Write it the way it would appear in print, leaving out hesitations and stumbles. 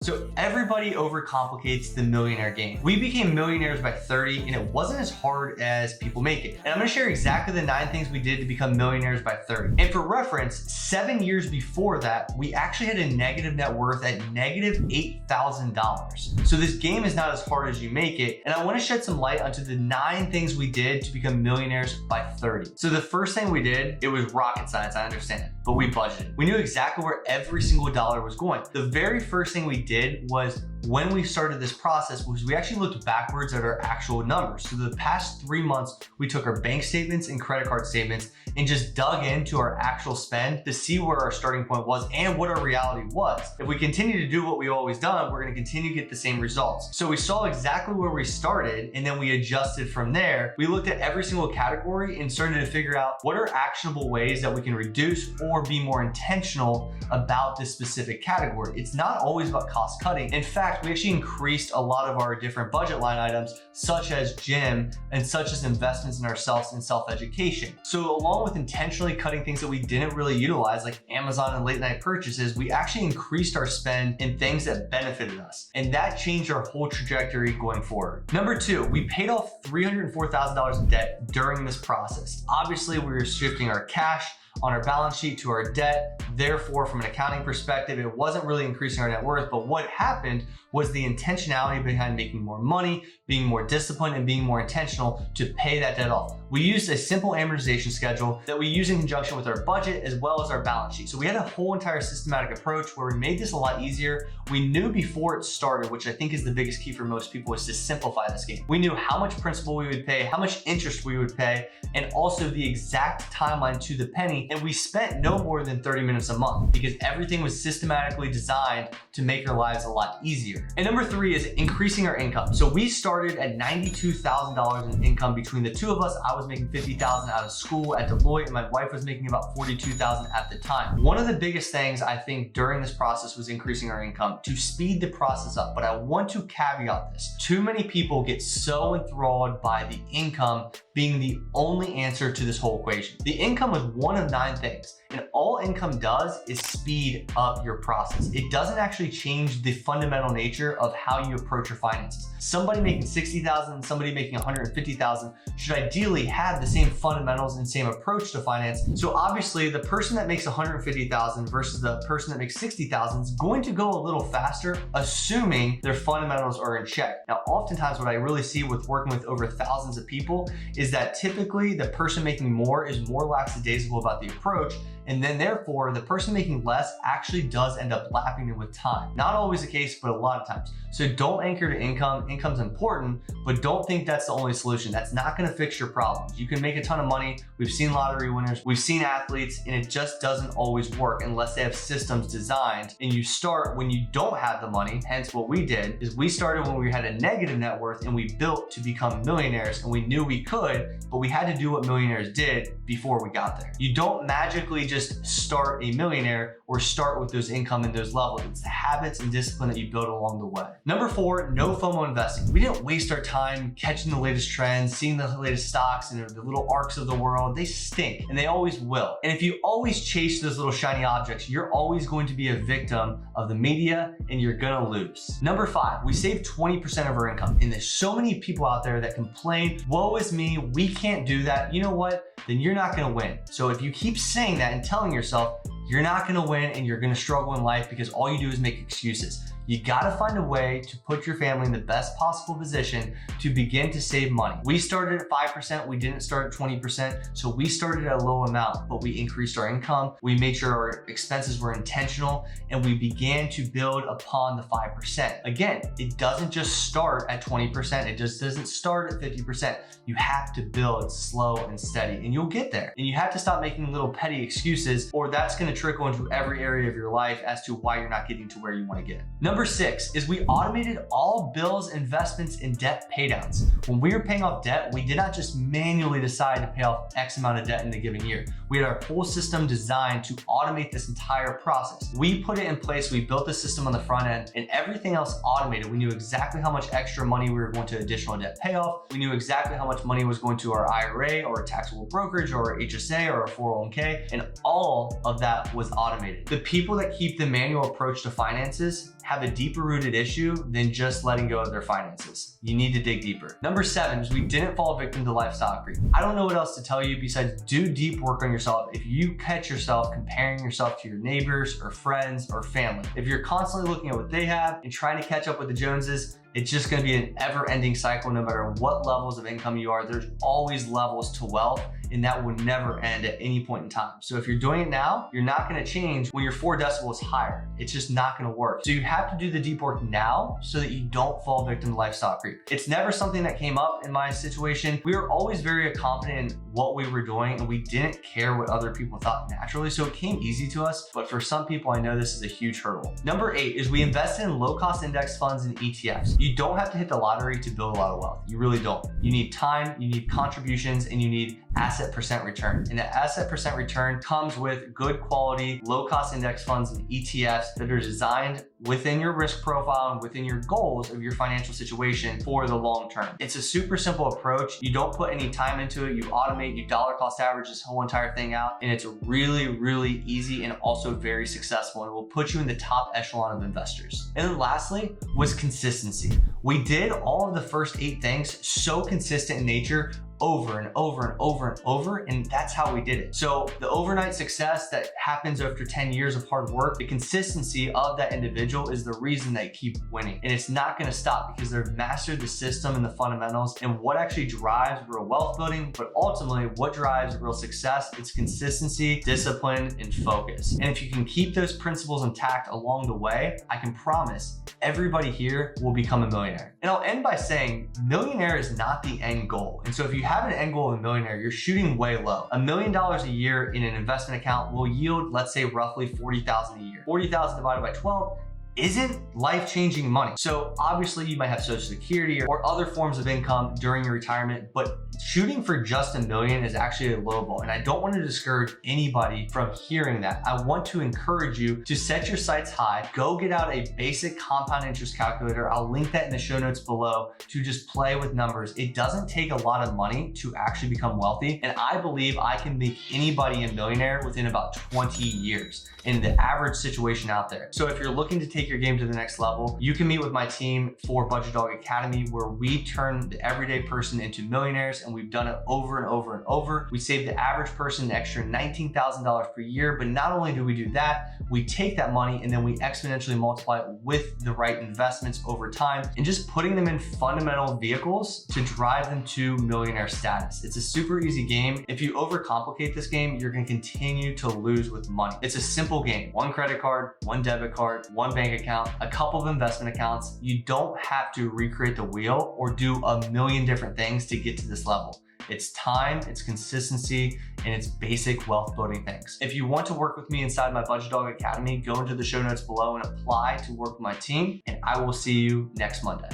So everybody overcomplicates the millionaire game. We became millionaires by 30 and it wasn't as hard as people make it. And I'm gonna share exactly the 9 things we did to become millionaires by 30. And for reference, 7 years before that, we actually had a negative net worth at negative $8,000. So this game is not as hard as you make it. And I wanna shed some light onto the 9 things we did to become millionaires by 30. So the first thing we did, it was rocket science, I understand, but we budgeted. We knew exactly where every single dollar was going. The very first thing we did was when we started this process was we actually looked backwards at our actual numbers. So the past 3 months, we took our bank statements and credit card statements and just dug into our actual spend to see where our starting point was and what our reality was. If we continue to do what we've always done, we're gonna continue to get the same results. So we saw exactly where we started and then we adjusted from there. We looked at every single category and started to figure out what are actionable ways that we can reduce or be more intentional about this specific category. It's not always about cost cutting. In fact, we actually increased a lot of our different budget line items, such as gym and such as investments in ourselves and self-education. So along with intentionally cutting things that we didn't really utilize, like Amazon and late night purchases, we actually increased our spend in things that benefited us. And that changed our whole trajectory going forward. Number 2, we paid off $304,000 in debt during this process. Obviously, we were shifting our cash on our balance sheet to our debt. Therefore, from an accounting perspective, it wasn't really increasing our net worth, but what happened was the intentionality behind making more money, being more disciplined, and being more intentional to pay that debt off. We used a simple amortization schedule that we use in conjunction with our budget as well as our balance sheet. So we had a whole entire systematic approach where we made this a lot easier. We knew before it started, which I think is the biggest key for most people, is to simplify this game. We knew how much principal we would pay, how much interest we would pay, and also the exact timeline to the penny. And we spent no more than 30 minutes a month because everything was systematically designed to make our lives a lot easier. And number 3 is increasing our income. So we started at $92,000 in income between the two of us. I was making $50,000 out of school at Deloitte and my wife was making about $42,000 at the time. One of the biggest things I think during this process was increasing our income to speed the process up. But I want to caveat this. Too many people get so enthralled by the income being the only answer to this whole equation. The income was one of 9 things. And all income does is speed up your process. It doesn't actually change the fundamental nature of how you approach your finances. Somebody making $60,000 and somebody making $150,000 should ideally have the same fundamentals and same approach to finance. So obviously the person that makes $150,000 versus the person that makes $60,000 is going to go a little faster, assuming their fundamentals are in check. Now, oftentimes what I really see with working with over thousands of people is that typically the person making more is more lackadaisical about the approach. And then therefore, the person making less actually does end up lapping them with time. Not always the case, but a lot of times. So don't anchor to income. Income's important, but don't think that's the only solution. That's not gonna fix your problems. You can make a ton of money. We've seen lottery winners, we've seen athletes, and it just doesn't always work unless they have systems designed. And you start when you don't have the money. Hence what we did is we started when we had a negative net worth and we built to become millionaires, and we knew we could, but we had to do what millionaires did before we got there. You don't magically just start a millionaire or start with those income and those levels. It's the habits and discipline that you build along the way. Number 4, no FOMO investing. We didn't waste our time catching the latest trends, seeing the latest stocks and the little arcs of the world. They stink and they always will. And if you always chase those little shiny objects, you're always going to be a victim of the media and you're gonna lose. Number 5, we save 20% of our income. And there's so many people out there that complain, woe is me, we can't do that. You know what? Then you're not gonna win. So if you keep saying that and telling yourself, you're not gonna win and you're gonna struggle in life because all you do is make excuses. You gotta find a way to put your family in the best possible position to begin to save money. We started at 5%, we didn't start at 20%, so we started at a low amount, but we increased our income, we made sure our expenses were intentional, and we began to build upon the 5%. Again, it doesn't just start at 20%, it just doesn't start at 50%. You have to build slow and steady, and you'll get there. And you have to stop making little petty excuses, or that's gonna trickle into every area of your life as to why you're not getting to where you wanna get. Number 6 is we automated all bills, investments, and debt paydowns. When we were paying off debt, we did not just manually decide to pay off X amount of debt in a given year. We had our whole system designed to automate this entire process. We put it in place, we built the system on the front end, and everything else automated. We knew exactly how much extra money we were going to additional debt payoff. We knew exactly how much money was going to our IRA or a taxable brokerage or our HSA or our 401k, and all of that was automated. The people that keep the manual approach to finances have a deeper rooted issue than just letting go of their finances. You need to dig deeper. Number 7 is we didn't fall victim to lifestyle creep. I don't know what else to tell you besides do deep work on yourself. If you catch yourself comparing yourself to your neighbors or friends or family, if you're constantly looking at what they have and trying to catch up with the Joneses, it's just going to be an ever-ending cycle. No matter what levels of income you are, there's always levels to wealth, and that will never end at any point in time. So if you're doing it now, you're not going to change when you're 4 decibels higher. It's just not going to work. So you have to do the deep work now so that you don't fall victim to lifestyle creep. It's never something that came up in my situation. We were always very confident in what we were doing, and we didn't care what other people thought naturally. So it came easy to us. But for some people, I know this is a huge hurdle. Number 8 is we invested in low-cost index funds and ETFs. You don't have to hit the lottery to build a lot of wealth. You really don't. You need time, you need contributions, and you need asset percent return. And that asset percent return comes with good quality, low-cost index funds and ETFs that are designed within your risk profile and within your goals of your financial situation for the long term. It's a super simple approach. You don't put any time into it. You automate, you dollar cost average this whole entire thing out. And it's really, really easy and also very successful, and it will put you in the top echelon of investors. And then lastly was consistency. We did all of the first 8 things so consistent in nature, over and over and over and over, and that's how we did it. So the overnight success that happens after 10 years of hard work, the consistency of that individual is the reason they keep winning. And it's not gonna stop because they've mastered the system and the fundamentals and what actually drives real wealth building, but ultimately what drives real success, it's consistency, discipline, and focus. And if you can keep those principles intact along the way, I can promise everybody here will become a millionaire. And I'll end by saying millionaire is not the end goal. And so if you have an end goal of a millionaire, you're shooting way low. $1 million a year in an investment account will yield, let's say, roughly $40,000 a year. 40,000 divided by 12 isn't life-changing money. So obviously you might have Social Security or other forms of income during your retirement, but shooting for just $1 million is actually a low ball. And I don't want to discourage anybody from hearing that. I want to encourage you to set your sights high, go get out a basic compound interest calculator. I'll link that in the show notes below to just play with numbers. It doesn't take a lot of money to actually become wealthy. And I believe I can make anybody a millionaire within about 20 years in the average situation out there. So if you're looking to take your game to the next level, you can meet with my team for Budgetdog Academy, where we turn the everyday person into millionaires, and we've done it over and over and over. We save the average person an extra $19,000 per year, but not only do we do that, we take that money and then we exponentially multiply it with the right investments over time and just putting them in fundamental vehicles to drive them to millionaire status. It's a super easy game. If you overcomplicate this game, you're gonna continue to lose with money. It's a simple game. 1 credit card, 1 debit card, 1 bank account, a couple of investment accounts. You don't have to recreate the wheel or do a million different things to get to this level. It's time, it's consistency, and it's basic wealth building things. If you want to work with me inside my Budgetdog Academy, go into the show notes below and apply to work with my team, and I will see you next Monday.